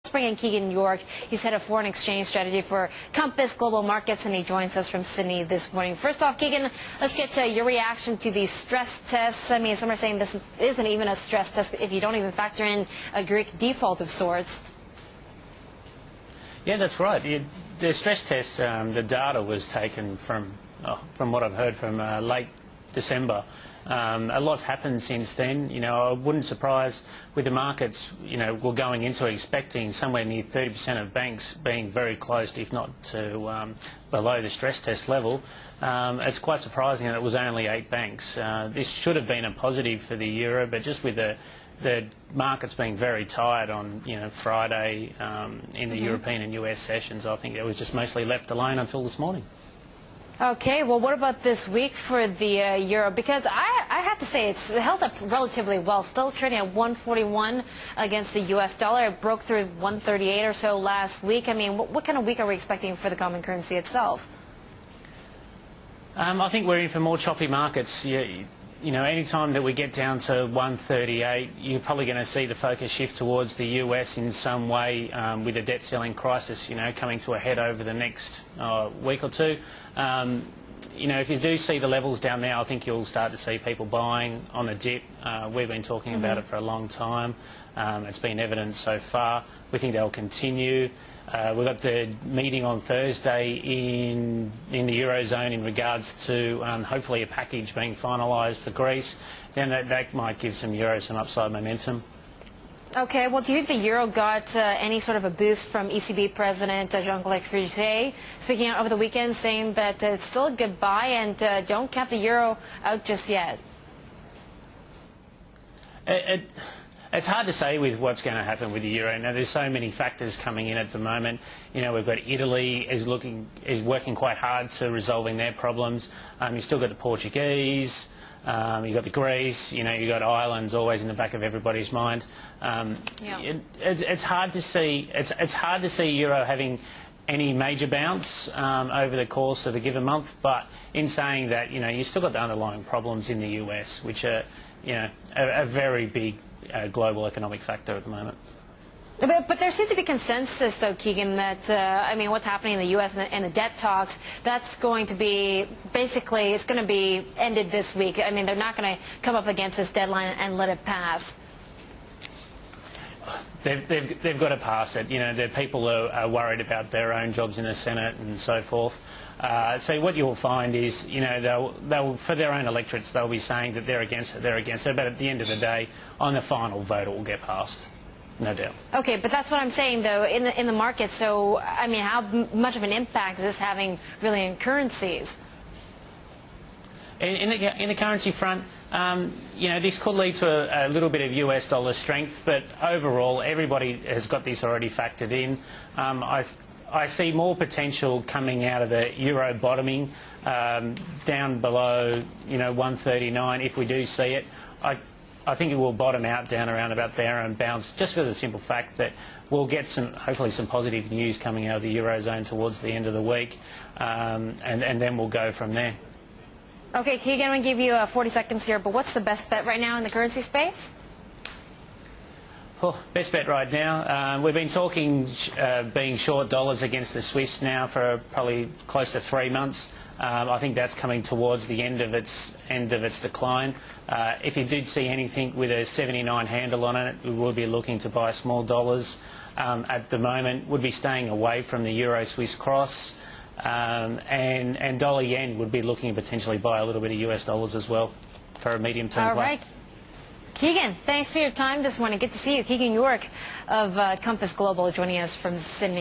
Let's bring in Keagan York. He's head of foreign exchange strategy for Compass Global Markets, and he joins us from Sydney this morning. First off, Keagan, let's get to your reaction to these stress tests. I mean, some are saying this isn't even a stress test if you don't even factor in a Greek default of sorts. Yeah, that's right. The stress test, the data was taken from what I've heard, from late December. A lot's happened since then. You know, I wouldn't surprise with the markets, you know, we're going into it expecting somewhere near 30% of banks being very close, if not to below the stress test level. It's quite surprising that it was only 8 banks. This should have been a positive for the euro, but just with the markets being very tired on, you know, Friday in the European and US sessions, I think it was just mostly left alone until this morning. Okay, well, what about this week for the euro? Because I have to say it's held up relatively well, still trading at 141 against the US dollar. It broke through 138 or so last week. I mean, what kind of week are we expecting for the common currency itself? I think we're in for more choppy markets. You know, any time that we get down to 138, you're probably going to see the focus shift towards the US in some way, with the debt ceiling crisis, you know, coming to a head over the next week or two. You know, if you do see the levels down there, I think you'll start to see people buying on a dip. We've been talking about it for a long time. It's been evident so far. We think they'll continue. We've got the meeting on Thursday in the Eurozone in regards to hopefully a package being finalised for Greece. Then that might give some euro some upside momentum. Okay, well, do you think the euro got any sort of a boost from ECB President Jean-Claude Trichet speaking out over the weekend, saying that it's still a good buy and don't count the euro out just yet? It's hard to say with what's going to happen with the euro. Now, there's so many factors coming in at the moment. You know, we've got Italy is working quite hard to resolving their problems. You've still got the Portuguese. You've got the Greece. You know, you've got Ireland's always in the back of everybody's mind. It's hard to see. It's hard to see euro having any major bounce over the course of a given month. But in saying that, you know, you've still got the underlying problems in the US, which are, you know, a very big global economic factor at the moment. But there seems to be consensus, though, Keagan, that, I mean, what's happening in the U.S. and the debt talks, that's going to be, basically, it's going to be ended this week. I mean, they're not going to come up against this deadline and let it pass. They've got to pass it. You know, the people are worried about their own jobs in the Senate and so forth. So what you'll find is, you know, they'll for their own electorates, they'll be saying that they're against it. But at the end of the day, on the final vote, it will get passed, no doubt. Okay, but that's what I'm saying, though, in the market. So, I mean, how much of an impact is this having really in currencies? In the currency front, you know, this could lead to a little bit of US dollar strength, but overall, everybody has got this already factored in. I see more potential coming out of the euro bottoming down below, you know, 139 if we do see it. I think it will bottom out down around about there and bounce, just for the simple fact that we'll get hopefully some positive news coming out of the Eurozone towards the end of the week, and then we'll go from there. Okay, Keagan, I'm going to give you 40 seconds here, but what's the best bet right now in the currency space? Oh, best bet right now. We've been talking being short dollars against the Swiss now for probably close to 3 months. I think that's coming towards the end of its decline. If you did see anything with a 79 handle on it, we would be looking to buy small dollars. At the moment, would be staying away from the Euro-Swiss cross. And dollar yen would be looking to potentially buy a little bit of US dollars as well for a medium-term play. All right. Keagan, thanks for your time this morning. Good to see you. Keagan York of Compass Global joining us from Sydney.